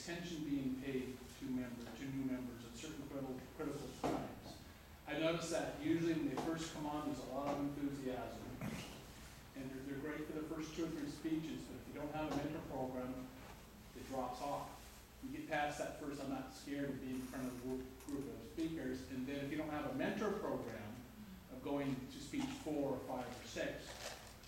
attention being paid to new members at certain critical times. I noticed that usually when they first come on, there's a lot of enthusiasm. And they're great for the first 2 or 3 speeches, but if you don't have a mentor program, it drops off. You get past that first, I'm not scared to be in front of a group of speakers, and then if you don't have a mentor program of going to speech 4 or 5 or 6,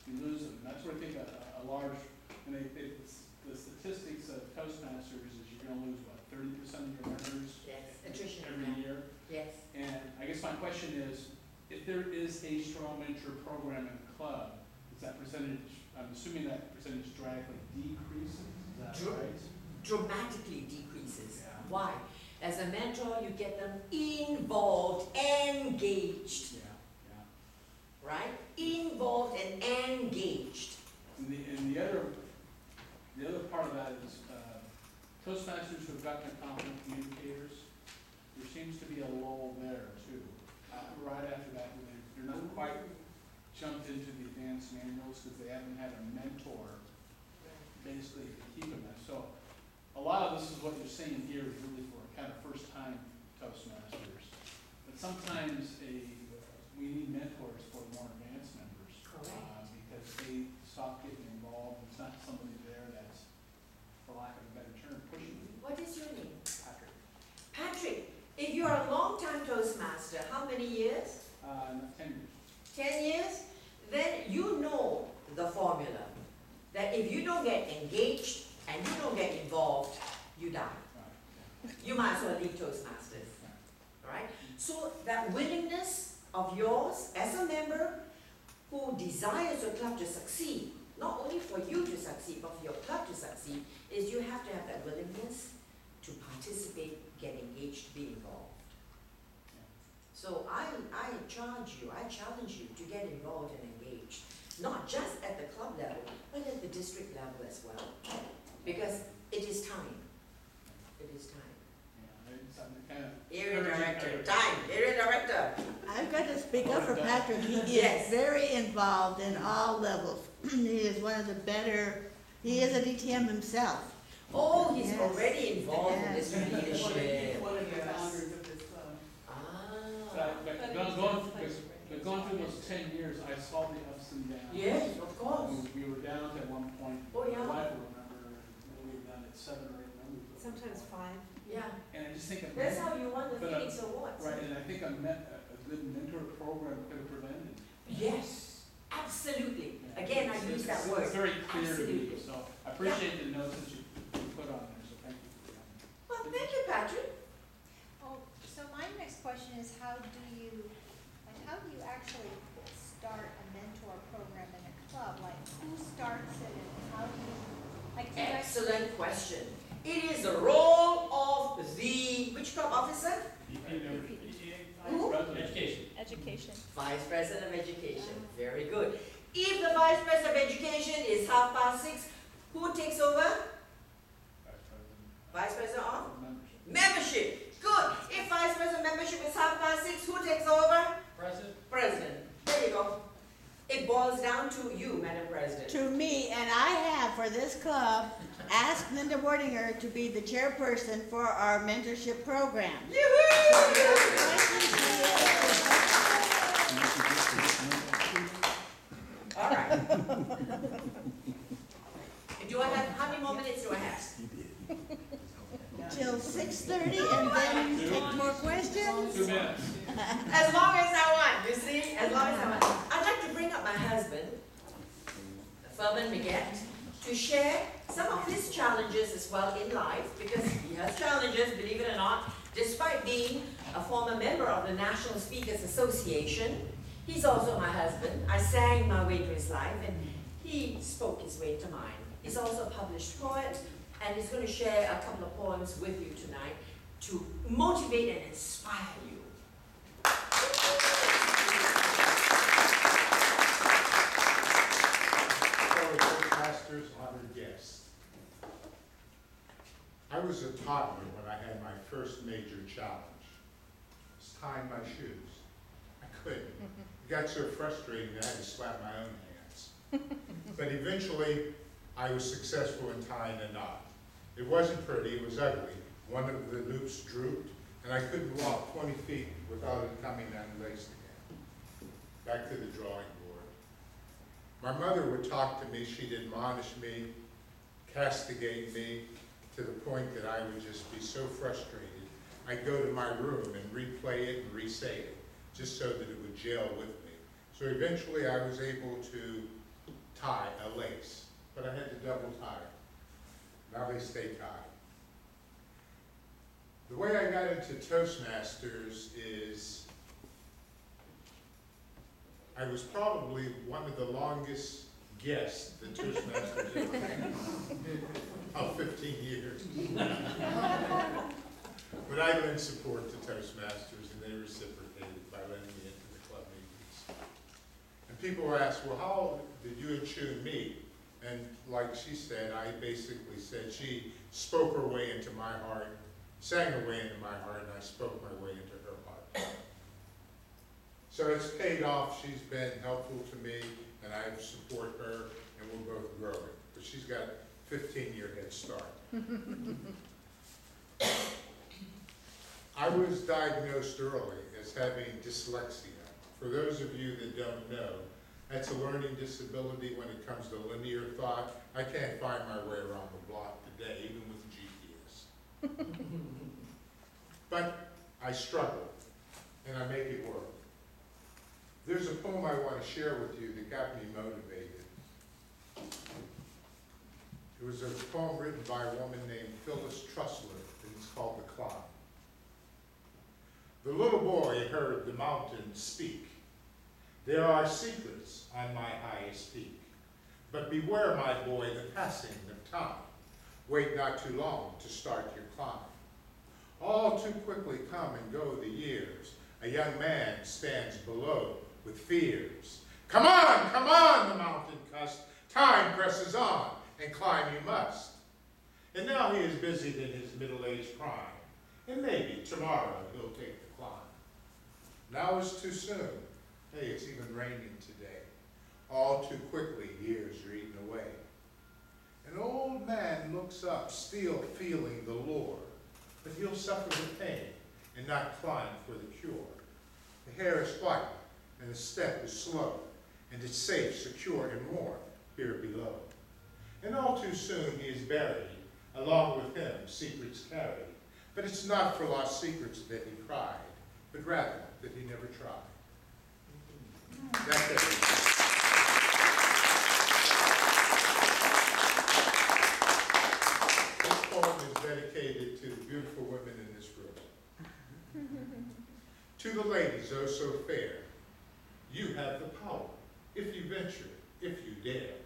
you lose them. That's where I think a large, and the statistics of Toastmasters is you're going to lose, what, 30% of your members attrition every year? Yes. And I guess my question is, if there is a strong mentor program in the club, is that percentage, I'm assuming that percentage dramatically decreases, is that right? Dramatically decreases. Yeah. Why? As a mentor, you get them involved, engaged. Yeah. Right? Involved and engaged. And the other part of that is Toastmasters who have gotten competent communicators, there seems to be a lull there too. Right after that, they're not quite jumped into the advanced manuals because they haven't had a mentor basically to keep them there. So a lot of this is what you're saying here is really for kind of first time Toastmasters. But sometimes we need mentors for more advanced members. Correct. Because they stop getting involved. It's not somebody there that's, for lack of a better term, pushing you. What is your name? Patrick. Patrick, if you're a long-time Toastmaster, how many years? 10 years. 10 years? Then you know the formula. That if you don't get engaged and you don't get involved, you die. Right. You might as well leave Toastmasters. Right? So that willingness of yours as a member who desires your club to succeed, not only for you to succeed, but for your club to succeed, is you have to have that willingness to participate, get engaged, be involved. So I charge you, I challenge you to get involved and engaged, not just at the club level, but at the district level as well, because it is time. It is time. Area director, time. Area director. I've got to speak up for Patrick. He Yes. is very involved in all levels. He is one of the better, he is a DTM himself. Oh, he's Yes. already involved in Yes. this leadership. One of the founders of this club. But going through those 10 years, I saw the ups and downs. Yes, of course. We were down at one point. Oh, yeah. My wife will remember, we were down at 7 or 8 members. Sometimes 5. Yeah. And I just think That's how you won the But, Phoenix Awards. right, and I think a good mentor program could have prevented. Yes, absolutely. Again, I use that word. It's very clear to me, Absolutely. so I appreciate the notes that you put on there, so thank you for that. Well, thank you, Patrick. Oh, so my next question is how do you actually start a mentor program in a club? Like who starts it and how do you, like do you guys- Excellent question. It is the role of the, which club officer? Who? Education. Education. Vice President of Education. Very good. If the Vice President of Education is 6:30, who takes over? Vice President of Membership. Good. If Vice President of Membership is 6:30, who takes over? President. There you go. It boils down to you, Madam President. To me, and I have for this club, asked Linda Wordinger to be the chairperson for our mentorship program. All right. Do I have, how many more minutes do I have? Till 6:30 and then take more questions. 2 minutes. As long as I want, you see? As long as I want. I'd like to bring up my husband, Furman Miguet, to share some of his challenges as well in life, because he has challenges, believe it or not, despite being a former member of the National Speakers Association. He's also my husband. I sang my way to his life, and he spoke his way to mine. He's also a published poet, and he's going to share a couple of poems with you tonight to motivate and inspire you. Fellow Toastmasters, honored guests. I was a toddler when I had my first major challenge. It was tying my shoes. I couldn't. It got so frustrating that I had to slap my own hands. But eventually, I was successful in tying a knot. It wasn't pretty, it was ugly. One of the loops drooped, and I couldn't walk 20 feet without it coming unlaced again. Back to the drawing board. My mother would talk to me, she'd admonish me, castigate me, to the point that I would just be so frustrated. I'd go to my room and replay it and re-say it, just so that it would gel with me. So eventually I was able to tie a lace, but I had to double tie it. Now they stay tied. The way I got into Toastmasters is I was probably one of the longest guests that Toastmasters ever had. Of 15 years. But I lent support to Toastmasters, and they reciprocated by letting me into the club meetings. And people ask, well, how did you and Chun meet? And like she said, I basically said she spoke her way into my heart, sang her way into my heart, and I spoke my way into her heart. So it's paid off. She's been helpful to me, and I support her, and we're both growing. But she's got a 15-year head start. I was diagnosed early as having dyslexia. For those of you that don't know, that's a learning disability when it comes to linear thought. I can't find my way around the block today, even with GPS. But I struggle, and I make it work. There's a poem I want to share with you that got me motivated. It was a poem written by a woman named Phyllis Trussler, and it's called The Climb. The little boy heard the mountains speak. There are secrets on my highest peak. But beware, my boy, the passing of time. Wait not too long to start your climb. All too quickly come and go the years. A young man stands below with fears. Come on, the mountain cussed. Time presses on, and climb you must. And now he is busied in his middle-aged prime. And maybe tomorrow he'll take the climb. Now is too soon. Hey, it's even raining today. All too quickly years are eaten away. An old man looks up, still feeling the lure, but he'll suffer the pain and not climb for the cure. The hair is white, and the step is slow, and it's safe, secure, and warm here below. And all too soon he is buried, along with him secrets carried. But it's not for lost secrets that he cried, but rather that he never tried. That's it. This poem is dedicated to the beautiful women in this room. To the ladies, oh so fair, you have the power, if you venture, if you dare.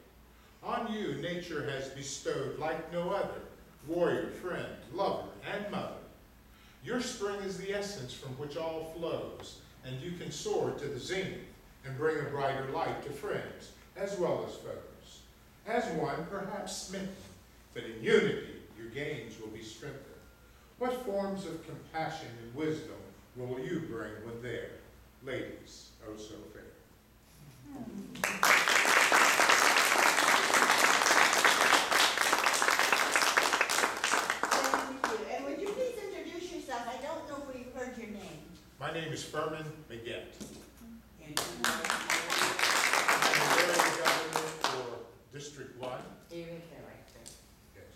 On you nature has bestowed like no other, warrior, friend, lover, and mother. Your spring is the essence from which all flows, and you can soar to the zenith and bring a brighter light to friends as well as foes. As one, perhaps smitten, but in unity your gains will be strengthened. What forms of compassion and wisdom will you bring when there, ladies, oh so fair? My name is Furman Maggette. I'm the area governor for District 1. Area director. Yes.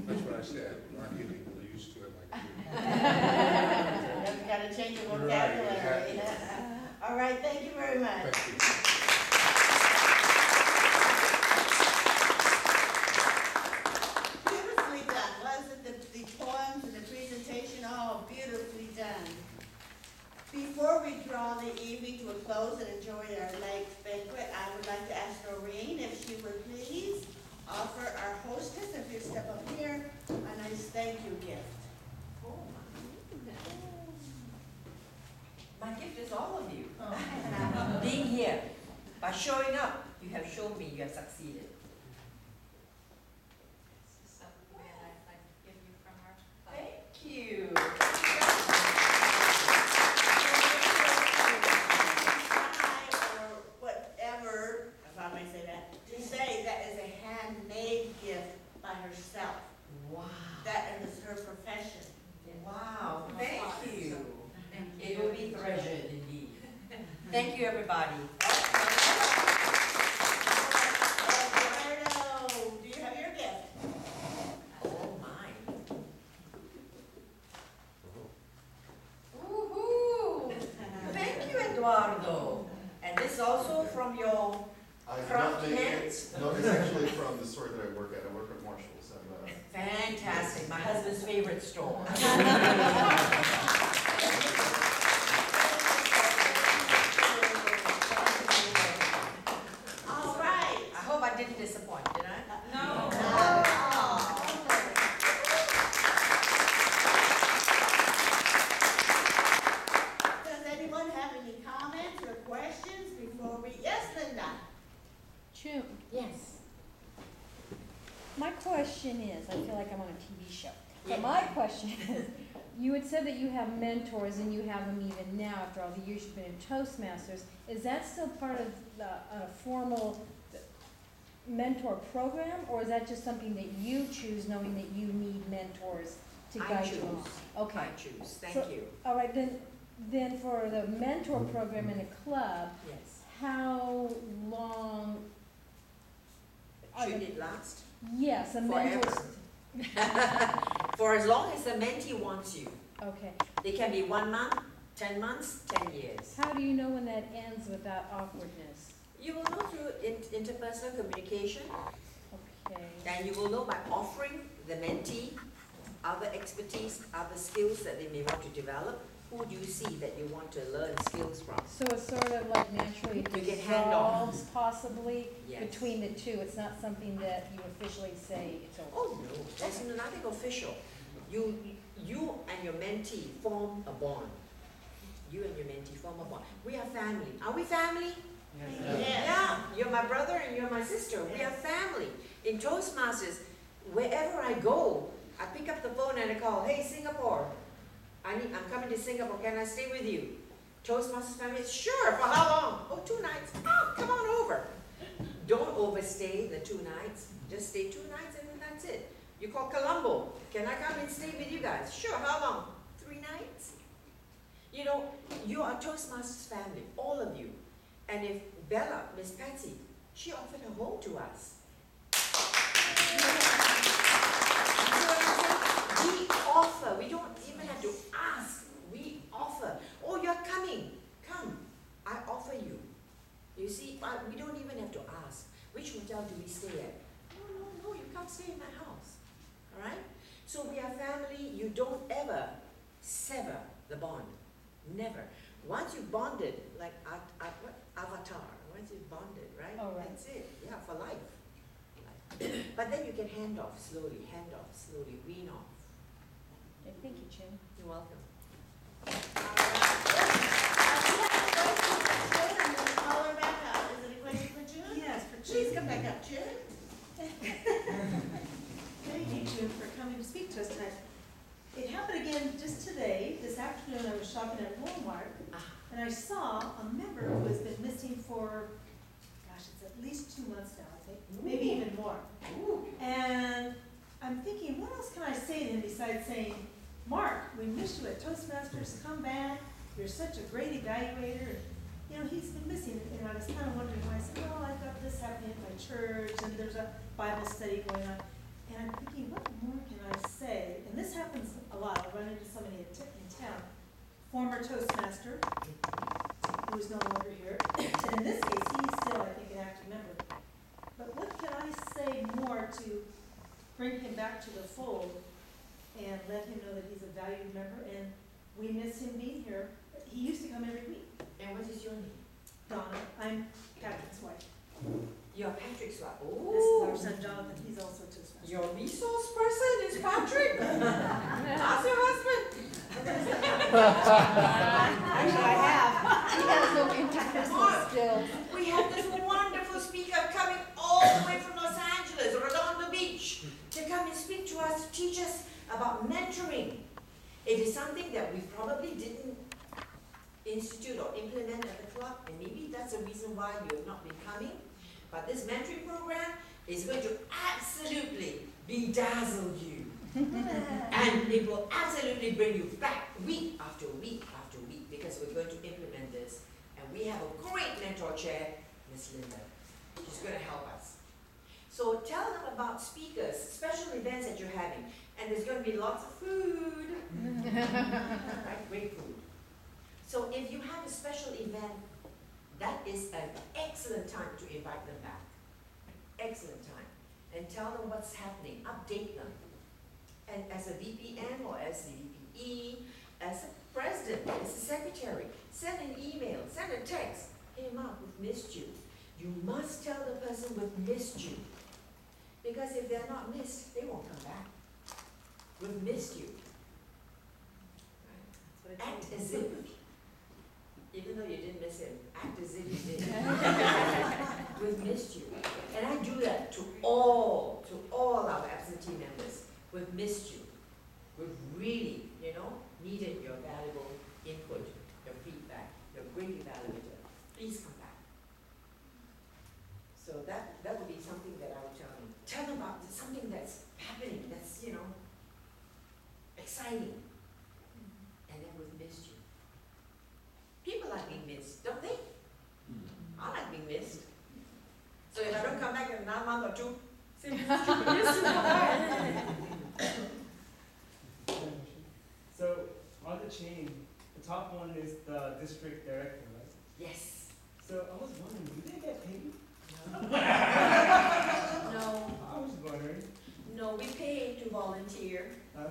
That's what I said. We're not getting used to it like you. I've got to change the You're right, vocabulary. exactly. All right, thank you very much. Thank you. Beautifully done, wasn't it? The poems and the presentation, all beautifully done. Before we draw the evening to a close and enjoy our night's banquet, I would like to ask Noreen if she would please offer our hostess, if you step up here, a nice thank you gift. My gift is all of you. Being here. By showing up, you have shown me you have succeeded. This is something that I'd like to give you from our club. Thank you. Or whatever, if I may say that, to say that is a handmade gift by herself. Wow. That is her profession. Wow, thank you. It will be treasured indeed. Thank you, everybody. Eduardo, do you have your gift? Oh my. Woohoo! Thank you, Eduardo. And this also from your I've craft not made it. hands? No, it's actually from the store that I work at. I work at Marshall's. Fantastic, my husband's favorite store. All right. I hope I didn't disappoint, did I? No. Does anyone have any comments or questions before we, yes, Linda? June, Yes. my question is, I feel like I'm on a TV show. Yeah. But my question is, you had said that you have mentors and you have them even now after all the years you've been in Toastmasters. Is that still part of a formal mentor program, or is that just something that you choose knowing that you need mentors to I guide you choose. along? Okay. I choose, thank So- you. All right, then for the mentor program in a club, Yes. how long? are Should the- it last? Yes, a mentor. Forever. For as long as the mentee wants you. Okay. They can be 1 month, 10 months, 10 years. How do you know when that ends without awkwardness? You will know through interpersonal communication, Okay. and you will know by offering the mentee other expertise, other skills that they may want to develop. Who do you see that you want to learn skills from? So it's sort of like naturally You can hand off. dissolves possibly Yes. between the two. It's not something that you officially say it's over. Oh no, there's nothing official. You and your mentee form a bond. You and your mentee form a bond. We are family. Are we family? Yes. Yeah, you're my brother and you're my sister. We are family. In Toastmasters, wherever I go, I pick up the phone and I call, hey, Singapore, I'm coming to Singapore, can I stay with you? Toastmasters family, sure, for how long? Oh, 2 nights. Oh, come on over. Don't overstay the 2 nights. Just stay 2 nights and then that's it. You call Colombo, can I come and stay with you guys? Sure, how long? 3 nights. You know, you are Toastmasters family, all of you. And if Bella, Miss Patsy, she offered her home to us. We offer, we don't even have to ask, we offer. Oh, you're coming, come, I offer you. You see, we don't even have to ask, which hotel do we stay at? No, you come stay in my house, all right? So we are family, you don't ever sever the bond, never. Once you've bonded, like Avatar, once you've bonded, right? Oh, right. That's it, yeah, for life. But then you can hand off slowly, wean off. Okay, thank you, Jim. You're welcome. Call her back up. Is it a question for June? Yes, for Please June. come back up, June. Thank you, June, for coming to speak to us tonight. It happened again just today. This afternoon, I was shopping at Walmart, and I saw a member who has been missing for, gosh, it's at least 2 months now, I think, maybe even more. And I'm thinking, what else can I say to him besides saying, Mark, we missed you at Toastmasters, come back, you're such a great evaluator. You know, he's been missing, and I was kind of wondering why. I said, well, I've got this happening at my church, and there's a Bible study going on. And I'm thinking, what more can I say? And this happens a lot. I run into somebody in town, former Toastmaster, who is no longer here. And in this case, he's still, I think, an active member. But what can I say more to bring him back to the fold and let him know that he's a valued member? And we miss him being here. He used to come every week. And what is your name? Donna, I'm Patrick's wife. You're Patrick's wife. This is our Oh, son Jonathan. He's also a Toastmaster. your resource person is Patrick. How's your husband? Actually, I have. He has no interpersonal skills. We have this wonderful speaker coming all the way from Los Angeles, Redondo Beach, to come and speak to us, to teach us about mentoring. It is something that we probably didn't institute or implement at the club, and maybe that's the reason why you have not been coming. But this mentoring program is going to absolutely bedazzle you. And it will absolutely bring you back week after week after week, because we're going to implement this. And we have a great mentor chair, Miss Linda. She's going to help us. So tell them about speakers, special events that you're having. And there's going to be lots of food. Right? Great food. So if you have a special event, that is an excellent time to invite them back. Excellent time. And tell them what's happening. Update them. And as a VPN or as the VPE, as a president, as a secretary, send an email, send a text. Hey Mark, we've missed you. You must tell the person we've missed you. Because if they're not missed, they won't come back. We've missed you. Right? Act as if, even though you didn't miss him, act as if you did. We've missed you. And I do that to all our absentee members. We've missed you. We've really, needed your valuable input, your feedback. You're greatly valuable. Please come back. So that would be something that I would tell them. Tell them about something that's happening, that's, exciting. And then we've missed you. People like being missed, don't they? I like being missed. So if I don't come back in another month or two, say, So on the chain, the top one is the district director, right? yes. So I was wondering, do they get paid? No, I was wondering. no, we pay to volunteer. Okay.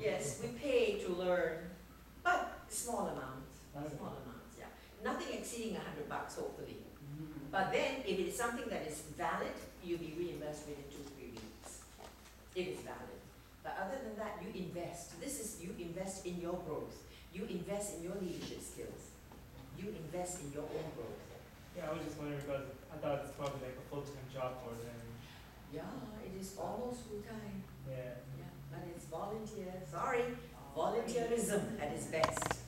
Yes, we pay to learn, but small amounts. Okay. Small amounts, yeah. Nothing exceeding $100, hopefully. But then, if it is something that is valid, you'll be reimbursed within 2-3 weeks. If it's valid. But other than that, you invest. You invest in your growth. You invest in your leadership skills. You invest in your own growth. Yeah, I was just wondering because I thought it's probably like a full-time job for them. Yeah, it is almost full time. Yeah. Yeah, but it's volunteer. Sorry, volunteerism at its best.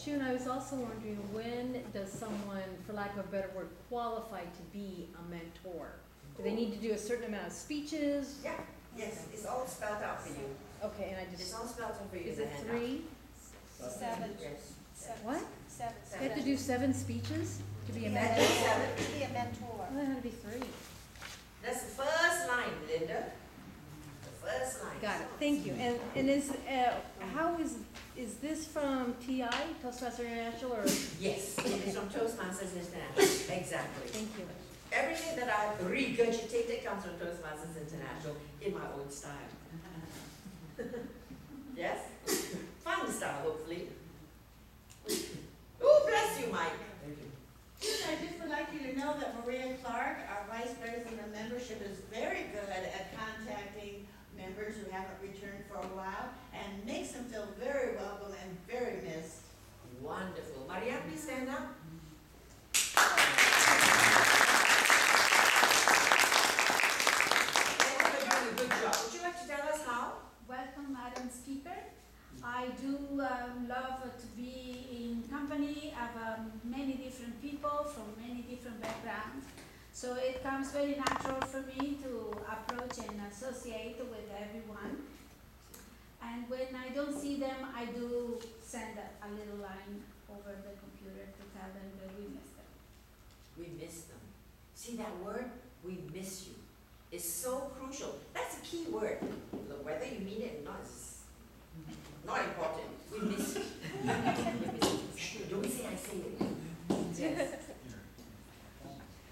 June, I was also wondering, when does someone, for lack of a better word, qualify to be a mentor? Do they need to do a certain amount of speeches? Yeah, yes, it's all spelled out for you. Okay, and I It's just, all spelled out for you. is in it the handout. 3? 7. Yes. 7. What? 7. You have to do 7 speeches to be a Yeah, mentor? to be a mentor. Well, that had to be 3. That's the first line, Linda. The first line. Got it, thank you. And is, how is this from TI, Toastmasters International, or? Yes, it is from Toastmasters International. Exactly. Thank you. Everything that I've regurgitated comes from Toastmasters International in my own style. Yes? Fun style, hopefully. Oh, bless you, Mike. Thank you. I just would like you to know that Maria Clark, our Vice President of Membership, is very good at contacting members who haven't returned for a while and makes them feel very welcome and very missed. Wonderful. Maria, please stand up. Thank you for doing a good job. Would you like to tell us how? Welcome, Madam Speaker. I do love to be in company of many different people from many different backgrounds. So it comes very natural for me to approach and associate with everyone. And when I don't see them, I do send a little line over the computer to tell them that we miss them. We miss them. See that word? We miss you. It's so crucial. That's a key word. Look, whether you mean it or not is not important. We miss you. We miss you. Shh, don't say I say it. Yes.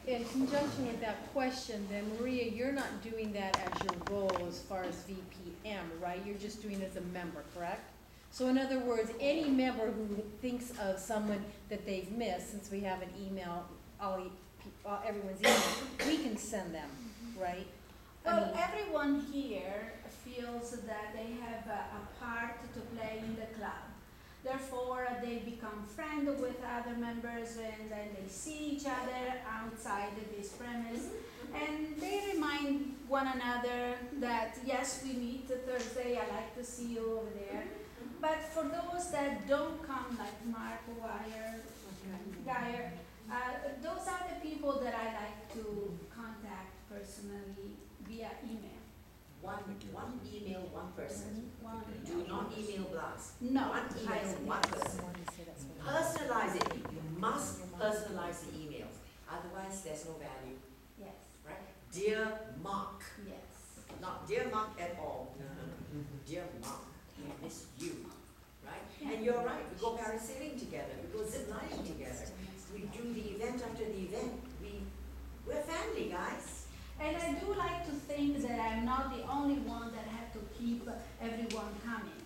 In conjunction with that question, then Maria, you're not doing that as your role as far as VPM, right? You're just doing it as a member, correct? So in other words, any member who thinks of someone that they've missed, since we have an email, everyone's email, we can send them, right? Well, everyone here feels that they have a part to play in the club. Therefore, they become friends with other members and then they see each other outside this premise. And they remind one another that, yes, we meet Thursday, I like to see you over there. But for those that don't come, like Mark Geyer, those are the people that I like to contact personally via email. one email, one person. One Do not email blast. No, One I email, see. one person. Personalize it. You must personalize the emails. Otherwise, there's no value, Yes, right? Dear Mark, yes. not dear Mark at all. Dear Mark, we miss you, right? Yeah. And you're right, we go parasailing together, we go zip lining together. We do the event after the event. We're family, guys. And I do like to think that I'm not the only one that had to keep everyone coming.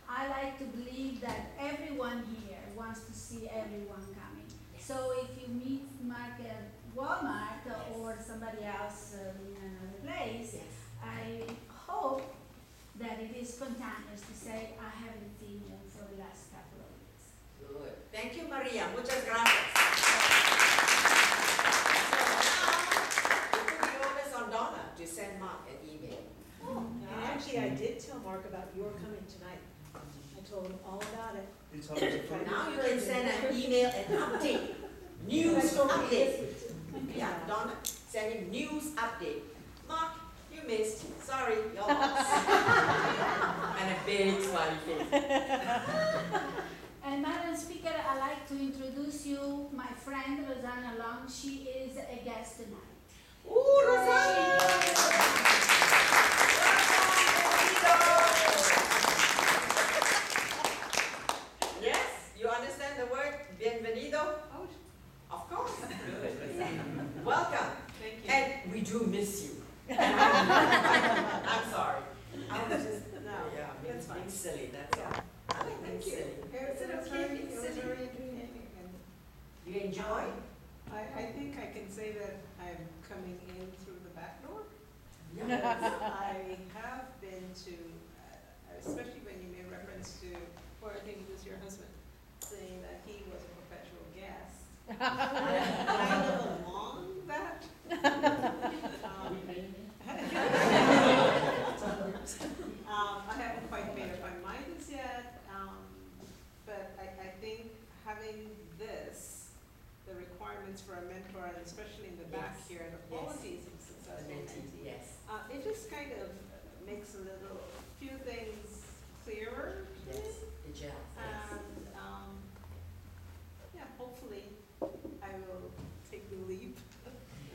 I like to believe that everyone here wants to see everyone coming. So if you meet Mark at Walmart or somebody else in another place, Yes. I hope that it is spontaneous to say, I haven't seen you for the last couple of weeks. Good. Thank you, Maria. Muchas gracias. So now, we put the onus on Donna to send Mark an email. And actually, I did tell Mark about your coming tonight. I told him all about it. You told me to So put now you can send an email, an update, news update. Yeah, Donna, send him news update. Mark, you missed. Sorry, you're lost. And a big smiley face. And Madam Speaker, I'd like to introduce you my friend Rosanna Long. She is a guest tonight. Ooh, Rosanna! Yes, you understand the word bienvenido? Of course. Good. Welcome. Thank And we do miss you. I'm sorry. I was just, No, yeah, that's fine. being silly, that's all. I like being silly. Is it okay being silly? You enjoy? I think I can say that I'm coming in through the back door. Yeah. I have been to, especially when you made reference to, or I think it was your husband, saying that he was a perpetual guest. I live along that. I haven't quite made up my mind as yet, but I think having this, the requirements for a mentor, and especially in the back Yes. here, the Yes. qualities of successful mentee, Yes. it just kind of makes a few things clearer to me. Yes. Good job. Yes. And, yeah, hopefully I will take the leap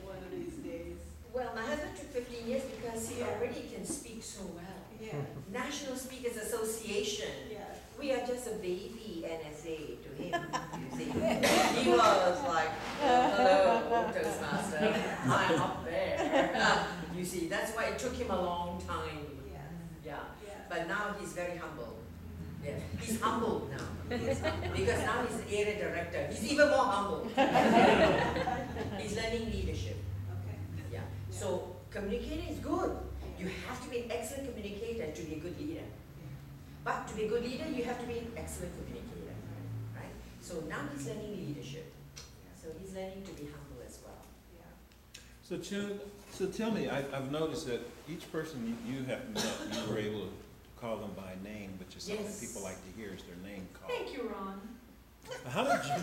one of these days. Well, my husband took 15 years because he Yeah. already can speak so well. Yeah, National Speakers Association. yeah. We are just a baby NSA to him, you see. He was like, hello, Toastmaster, I'm up there. You see, that's why it took him a long time. Yeah, Yeah. yeah. But now he's very humble. Yeah. He's humbled now. Because now he's an area director. He's even more humble. He's learning leadership. Okay. Yeah. So communicating is good. You have to be an excellent communicator to be a good leader. But to be a good leader, you have to be an excellent communicator, right? So now he's learning leadership. So he's learning to be humble as well. Yeah. So Chun, so tell me, I've noticed that each person you have met, you were able to call them by name, which is something Yes. people like to hear is their name called. Thank you, Ron. How did you?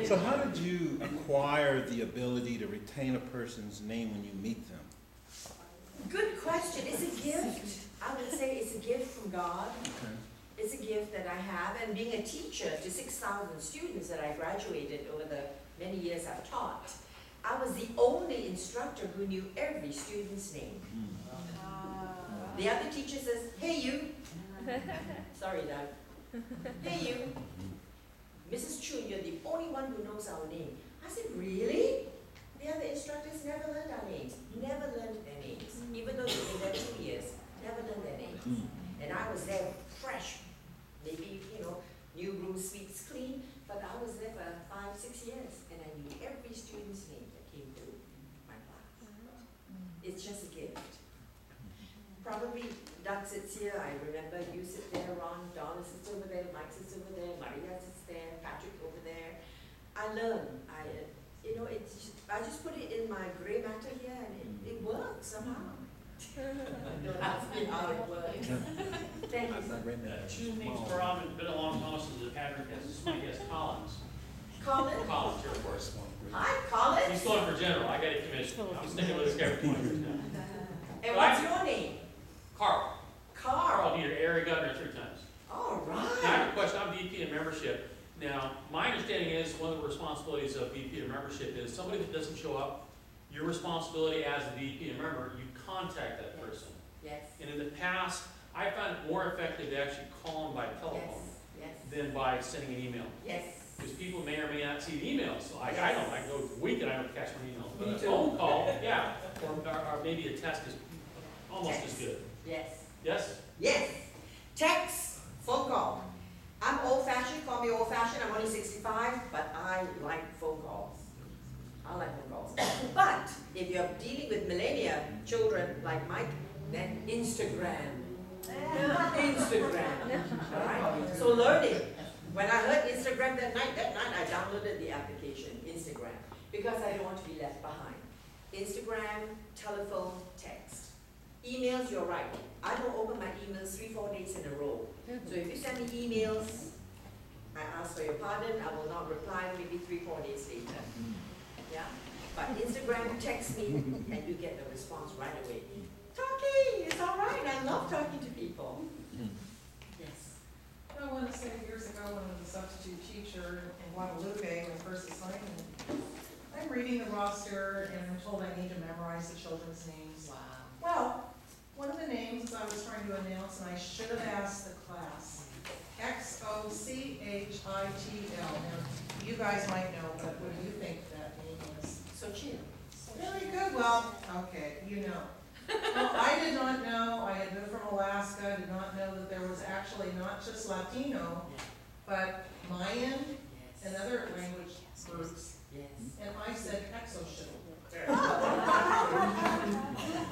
So how did you acquire the ability to retain a person's name when you meet them? Good question. It's a gift. I would say it's a gift from God. Okay. It's a gift that I have. And being a teacher to 6,000 students that I graduated over the many years I've taught, I was the only instructor who knew every student's name. The other teacher says, hey you. Sorry, Doug. Hey you. Mrs. Chun, you're the only one who knows our name. I said, really? The other instructors never learned our names. Never learned their names. Even though they were there 2 years, never learned their names. And I was there fresh. Maybe, new broom sweeps clean, but I was there for 5, 6 years, and I knew every student's name that came through my class. It's just a gift. Probably Doug sits here, I remember you sit there, Ron, Donna sits over there, Mike sits over there, Maria sits there, Patrick over there. I learn. I just put it in my gray matter here, and it works somehow. Don't ask me how it works. Thank you. Two names for Robin, been a long time since the Patrick, this is my guest, Collins. Colin? College, of course. Hi, Colin. He's going for general, I got a commission. I'm sticking with his character point right now. And what's your name? Carl. Carl. Carl, needed area governor 3 times. All Now, I right. have a question, I'm VP of membership. Now, my understanding is one of the responsibilities of VP of membership is somebody that doesn't show up, your responsibility as the VP of member, you contact that person. Yes. And in the past, I found it more effective to actually call them by telephone Yes. than by sending an email. Yes. Because people may or may not see the emails, so I don't, I go a week and I don't catch my emails. But Me a too. phone call, yeah, or maybe a text is almost as good. Yes. Yes? Yes. Text, phone call. I'm old-fashioned, call me old-fashioned, I'm only 65, but I like phone calls. I like phone calls. But if you're dealing with millennia children like Mike, then Instagram. Instagram. All right? So learning. When I heard Instagram that night I downloaded the application, Instagram, because I don't want to be left behind. Instagram, telephone, text. Emails, you're right. I don't open my emails 3-4 days in a row. So if you send me emails, I ask for your pardon, I will not reply maybe 3-4 days later. Yeah? But Instagram, text me, and you get the response right away. Talking, it's all right. I love talking to people. Yes. I want to say years ago when I was a substitute teacher in Guadalupe, my first assignment, I'm reading the roster and I'm told I need to memorize the children's names. Wow. Well, one of the names I was trying to announce, and I should have asked the class, Xochitl. Now, you guys might know, but what do you think that name is? Xochitl. Very good, well, okay, you know. Well, I did not know, I had moved from Alaska, did not know that there was actually not just Latino, but Mayan and other language groups. Yes. And I said Xochitl.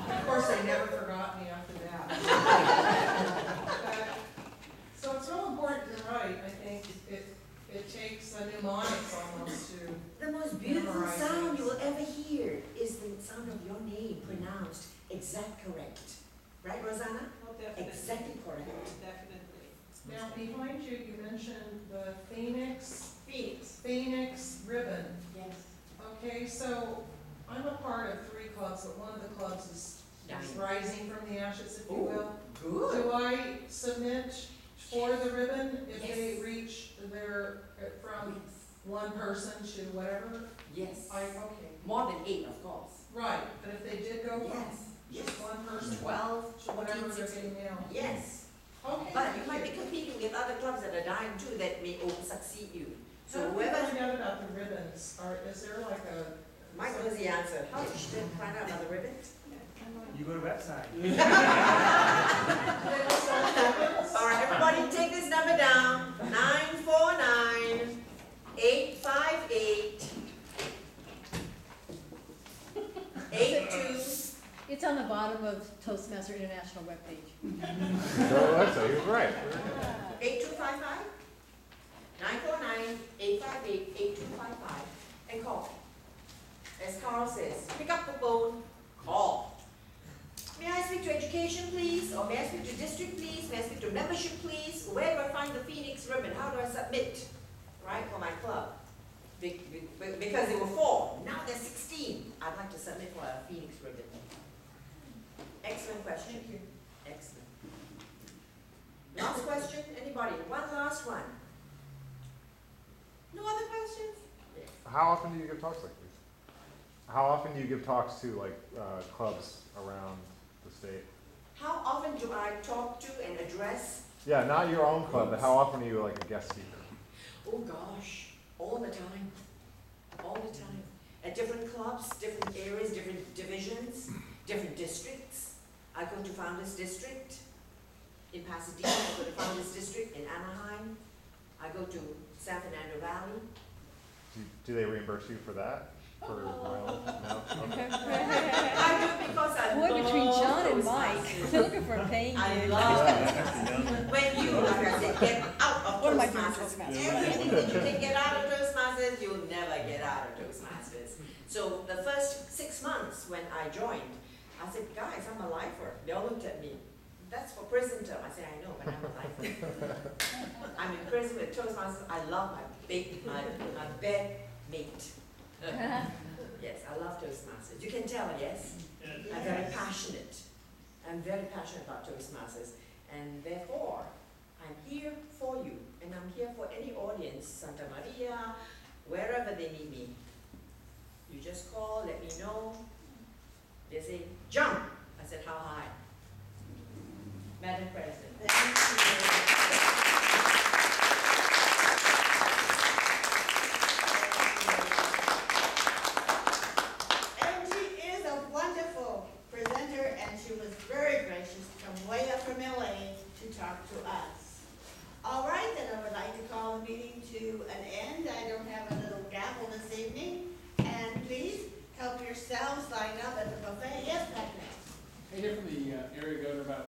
Of course, they never forgot me after that. So it's real important to write. I think it takes a mnemonics almost to. The most beautiful memorize sound names. you will ever hear is the sound of your name pronounced exact correct. Right, Rosanna? Well, definitely. Exactly correct. Definitely. Now, behind you, you mentioned the Phoenix Phoenix. ribbon. Yes. Okay, so I'm a part of 3 clubs, but one of the clubs is Rising from the Ashes, if you will. Good. Do I submit for the ribbon if they Yes. reach their, from one person to whatever? Yes. Okay. More than 8, of course. Right, but if they did go from Yes. just one person 12, to whatever 14, they're 16. getting now? Yes. Okay. But you might be competing with other clubs that are dying too that may succeed you. So So how do we whoever, find out about the ribbons? Is there like a? Mike knows the answer. How did you find out about the ribbons? You go to website. All right, everybody take this number down, 949-858-82. It's on the bottom of Toastmaster International webpage. So Alexa, you're right. 8255? 949-858-8255, and call. As Carl says, pick up the phone, call. May I speak to education, please? Or may I speak to district, please? May I speak to membership, please? Where do I find the Phoenix ribbon? How do I submit, right, for my club? Because there were 4, now there's 16. I'd like to submit for a Phoenix ribbon. Excellent question. Thank you. Excellent. Last question, anybody? One last one. No other questions? Yes. How often do you give talks like these? How often do you give talks to like clubs around the state? How often do I talk to and address? Yeah, not your own club, but how often are you like a guest speaker? Oh gosh, all the time. All the time. At different clubs, different areas, different divisions, different districts. I go to Founders District in Pasadena, I go to Founders District in Anaheim. I go to San Fernando Valley. Do they reimburse you for that? For no? Okay. I do it because I Boy, love between John and those Mike, classes. they're looking for a paying I gig. love it. When you, like I said, get out of What am I doing Toastmasters. Toastmasters? Everything that you can get out of Toastmasters, you'll never get out of Toastmasters. So the first 6 months when I joined, I said, guys, I'm a lifer. They all looked at me. That's for prison term. I said, I know, but I'm a lifer. I'm in prison with Toastmasters. I love my my bed mate. Yes, I love Toastmasters. You can tell, yes? I'm very passionate. I'm very passionate about Toastmasters. And therefore, I'm here for you. And I'm here for any audience, Santa Maria, wherever they need me.